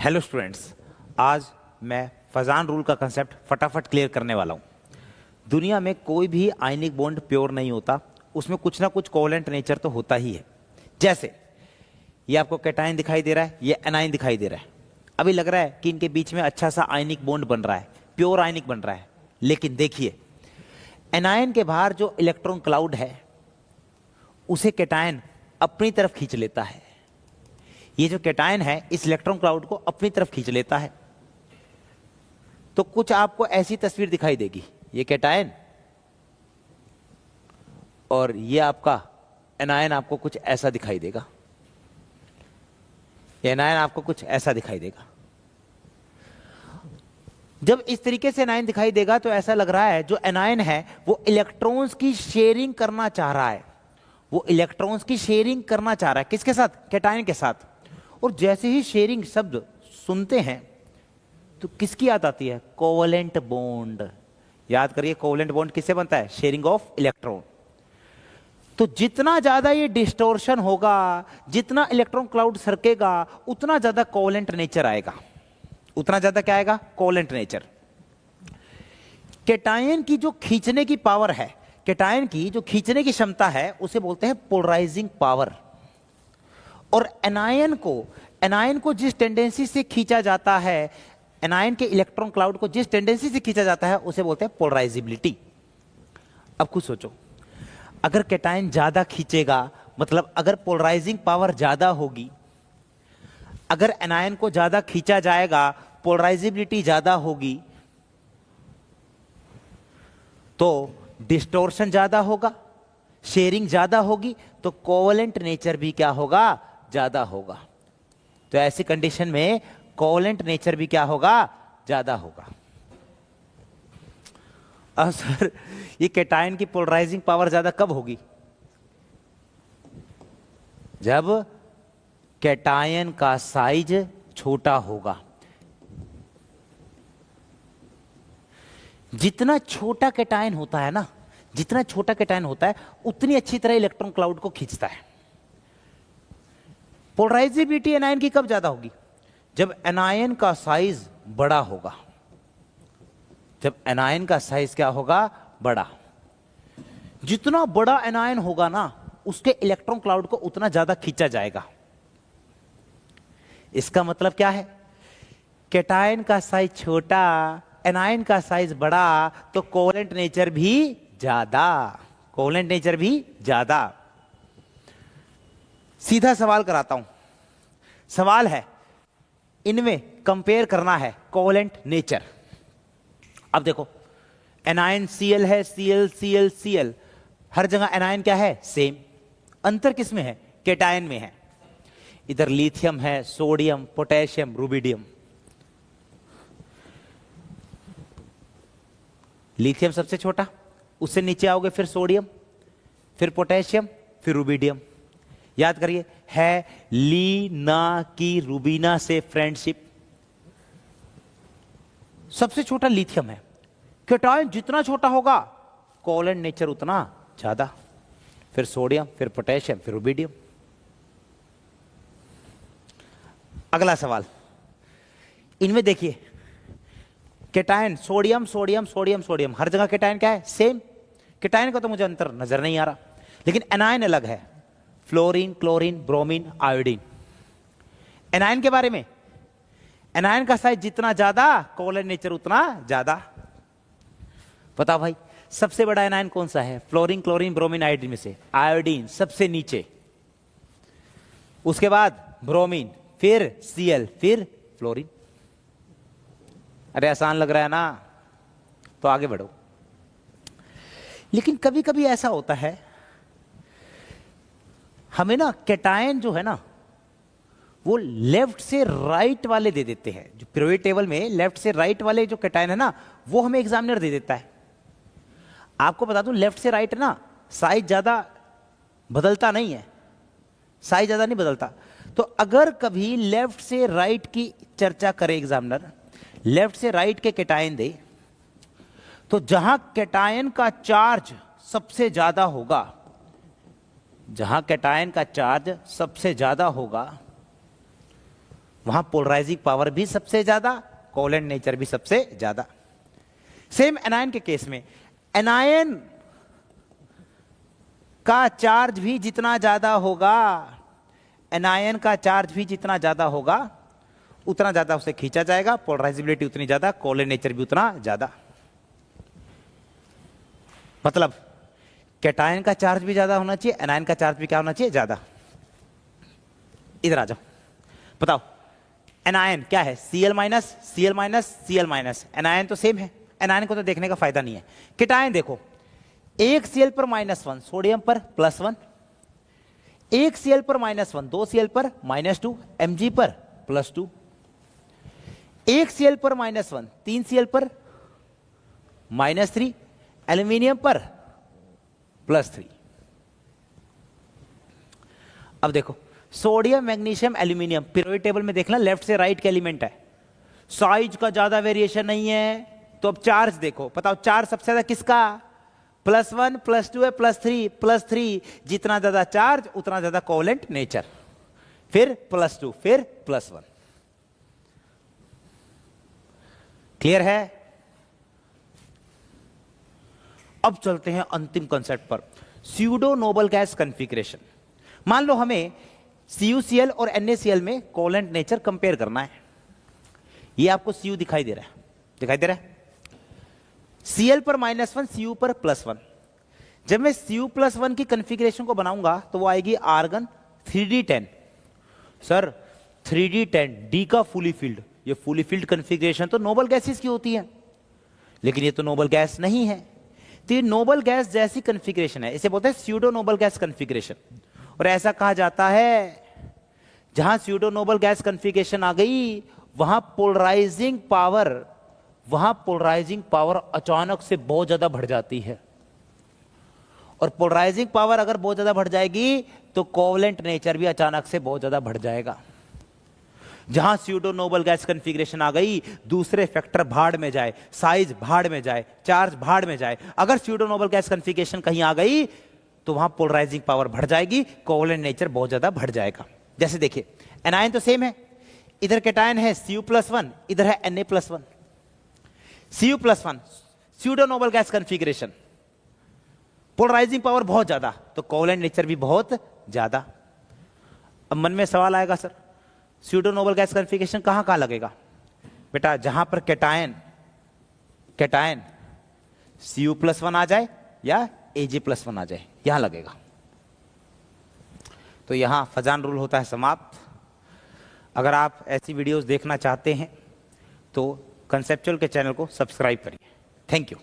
Hello students, आज मैं Fazan rule का कंसेप्ट फटाफट क्लियर करने वाला हूँ। दुनिया में कोई भी आयनिक बॉन्ड प्योर नहीं होता, उसमें कुछ ना कुछ कोवेलेंट नेचर तो होता ही है। जैसे ये आपको कैटायन दिखाई दे रहा है, ये एनायन दिखाई दे रहा है। अभी लग रहा है कि इनके बीच में अच्छा सा आयनिक बॉन्ड बन रहा है, प्योर आयनिक बन रहा है। लेकिन देखिए, एनायन के बाहर जो इलेक्ट्रॉन क्लाउड है उसे कैटायन अपनी तरफ खींच लेता है। ये जो कैटायन है इस इलेक्ट्रॉन क्लाउड को अपनी तरफ खींच लेता है। तो कुछ आपको ऐसी तस्वीर दिखाई देगी, ये कैटायन और ये आपका एनायन आपको कुछ ऐसा दिखाई देगा। ये एनायन आपको कुछ ऐसा दिखाई देगा। जब इस तरीके से एनायन दिखाई देगा तो ऐसा लग रहा है जो एनायन है वो इलेक्ट्रॉन्स की शेयरिंग करना चाह रहा है। वो इलेक्ट्रॉन्स की शेयरिंग करना चाह रहा है किसके साथ? कैटायन के साथ। और जैसे ही शेयरिंग शब्द सुनते हैं तो किसकी याद आती है? Covalent bond. याद करिए, कोवेलेंट बॉन्ड किससे बनता है? Sharing of electron. तो जितना ज्यादा ये डिस्टोर्शन होगा, जितना इलेक्ट्रॉन क्लाउड सरकेगा, उतना ज्यादा कोवेलेंट नेचर आएगा। उतना ज्यादा क्या आएगा? Covalent nature. कैटायन की जो खींचने की पावर है, कैटायन की जो खींचने की क्षमता है उसे बोलते हैं पोलराइजिंग पावर। और एनायन को जिस टेंडेंसी से खींचा जाता है, एनायन के इलेक्ट्रॉन क्लाउड को जिस टेंडेंसी से खींचा जाता है उसे बोलते हैं पोलराइजिबिलिटी। अब कुछ सोचो, अगर कैटायन ज्यादा खींचेगा, मतलब अगर पोलराइजिंग पावर ज्यादा होगी, अगर एनायन को ज्यादा खींचा जाएगा, पोलराइजिबिलिटी ज्यादा होगी, तो डिस्टोर्शन ज्यादा होगा, शेयरिंग ज्यादा होगी, तो कोवेलेंट नेचर भी क्या होगा? ज्यादा होगा। तो ऐसी कंडीशन में कोवेलेंट नेचर भी क्या होगा? ज्यादा होगा। अब सर, ये कैटायन की पोलराइजिंग पावर ज्यादा कब होगी? जब कैटायन का साइज छोटा होगा। जितना छोटा कैटायन होता है ना, जितना छोटा कैटायन होता है उतनी अच्छी तरह इलेक्ट्रॉन क्लाउड को खींचता है। पोलराइजिबिलिटी एनायन की कब ज्यादा होगी? जब एनायन का साइज बड़ा होगा। जब एनायन का साइज क्या होगा? बड़ा। जितना बड़ा एनायन होगा ना, उसके इलेक्ट्रॉन क्लाउड को उतना ज्यादा खींचा जाएगा। इसका मतलब क्या है? कैटायन का साइज छोटा, एनायन का साइज बड़ा, तो कोवेलेंट नेचर भी ज्यादा। कोवेलेंट नेचर भी ज्यादा। सीधा सवाल कराता हूं। सवाल है, इनमें कंपेयर करना है कोवेलेंट नेचर। अब देखो, एनायन Cl है, Cl Cl Cl, हर जगह एनायन क्या है? सेम। अंतर किस में है? कैटायन में है। इधर लिथियम है, सोडियम, पोटेशियम, रुबिडियम। लिथियम सबसे छोटा, उससे नीचे आओगे फिर सोडियम, फिर पोटेशियम, फिर रुबिडियम। याद करिए, है लीना की रूबीना से फ्रेंडशिप। सबसे छोटा लिथियम है। कैटायन जितना छोटा होगा कोवेलेंट नेचर उतना ज्यादा। फिर सोडियम, फिर पोटेशियम, फिर रुबिडियम। अगला सवाल, इनमें देखिए, cation sodium sodium sodium sodium, हर जगह कैटायन क्या है? सेम। कैटायन का तो मुझे अंतर नजर नहीं आ रहा, लेकिन एनायन अलग है। Fluorine, chlorine, bromine, iodine. Anion के बारे में, एनायन का साइज जितना ज्यादा, कोवेलेंट नेचर उतना ज्यादा। बताओ भाई, सबसे बड़ा एनायन कौन सा है? फ्लोरीन, क्लोरीन, ब्रोमीन, आयोडीन में से आयोडीन सबसे नीचे, उसके बाद ब्रोमीन, फिर Cl, फिर फ्लोरीन। अरे आसान लग रहा है ना? तो आगे बढ़ो। लेकिन कभी कभी ऐसा होता है, हमें ना कैटायन जो है ना वो लेफ्ट से राइट वाले दे देते हैं। जो पीरियोडिक टेबल में लेफ्ट से राइट वाले जो कैटायन है ना, वो हमें एग्जामिनर दे देता है। आपको बता दूं, लेफ्ट से राइट ना साइज ज्यादा बदलता नहीं है, साइज ज्यादा नहीं बदलता। तो अगर कभी लेफ्ट से राइट की चर्चा करे एग्जामिनर, लेफ्ट से राइट के कैटायन दे, तो जहां कैटायन का चार्ज सबसे ज्यादा होगा, जहां कैटायन का चार्ज सबसे ज्यादा होगा वहां पोलराइजिंग पावर भी सबसे ज्यादा, कोवेलेंट नेचर भी सबसे ज्यादा। सेम एनायन के केस में, एनायन का चार्ज भी जितना ज्यादा होगा, एनायन का चार्ज भी जितना ज्यादा होगा उतना ज्यादा उसे खींचा जाएगा, पोलराइजेबिलिटी उतनी ज्यादा, कोवेलेंट नेचर भी उतना ज्यादा। मतलब कैटायन का चार्ज भी ज्यादा होना चाहिए, एनायन का चार्ज भी क्या होना चाहिए, ज्यादा। इधर आ जाओ, बताओ एनायन क्या है, Cl minus Cl minus Cl minus, anion तो सेम है, एनायन को तो देखने का फायदा नहीं है। कैटायन देखो, एक Cl पर -1 सोडियम पर +1, एक Cl पर -1 दो Cl पर -2, Mg पर +2, एक Cl पर -1 तीन Cl पर -3, एल्यूमिनियम पर +3। अब देखो sodium magnesium aluminium, periodic table में देखना लेफ्ट से राइट के एलिमेंट है, साइज का ज्यादा वेरिएशन नहीं है। तो अब चार्ज देखो, बताओ चार्ज सबसे ज्यादा किसका, +1 +2 है, +3 +3, जितना ज्यादा चार्ज उतना ज्यादा कोवेलेंट नेचर, फिर +2 फिर +1। क्लियर है? अब चलते हैं अंतिम कॉन्सेप्ट पर, स्यूडो नोबल गैस कॉन्फ़िगरेशन। मान लो हमें CuCl और NaCl में कोवेलेंट नेचर कंपेयर करना है। ये आपको Cu दिखाई दे रहा है, दिखाई दे रहा है, Cl पर -1 Cu पर +1। जब मैं Cu +1 की कॉन्फ़िगरेशन को बनाऊंगा तो वो आएगी argon 3d10। Sir 3d10 D का फुली फील्ड, ये फुली फील्ड कॉन्फ़िगरेशन तो नोबल गैसेस की होती है, लेकिन ये तो नोबल गैस नहीं है। तो ये नोबल गैस जैसी कॉन्फ़िगरेशन है, इसे बोलते हैं स्यूडो नोबल गैस कॉन्फ़िगरेशन। और ऐसा कहा जाता है जहां स्यूडो नोबल गैस कॉन्फ़िगरेशन आ गई वहां पोलराइजिंग पावर अचानक से बहुत ज्यादा बढ़ जाती है। और पोलराइजिंग पावर अगर बहुत ज्यादा बढ़ जाएगी तो कोवेलेंट नेचर भी अचानक से बहुत ज्यादा बढ़ जाएगा। जहां स्यूडो नोबल गैस कॉन्फ़िगरेशन आ गई, दूसरे फैक्टर भाड़ में जाए, साइज भाड़ में जाए, चार्ज भाड़ में जाए, अगर स्यूडो नोबल गैस कॉन्फ़िगरेशन कहीं आ गई तो वहां पोलराइजिंग पावर बढ़ जाएगी, कोवेलेंट नेचर बहुत ज्यादा बढ़ जाएगा। जैसे देखिए एनायन तो सेम है, इधर कैटायन है Cu+1, इधर है Na+1। Cu+1 pseudo noble gas configuration, polarising power बहुत ज्यादा तो कोवेलेंट नेचर भी बहुत ज्यादा। अब मन में सवाल आएगा sir pseudo noble gas configuration कहां कहां लगेगा? बेटा जहां पर कैटायन Cu+1 आ जाए या Ag+1 आ जाए, यहां लगेगा। तो यहां फजान रूल होता है समाप्त। अगर आप ऐसी वीडियोस देखना चाहते हैं तो कंसेप्चुअल के चैनल को सब्सक्राइब करिए। Thank you.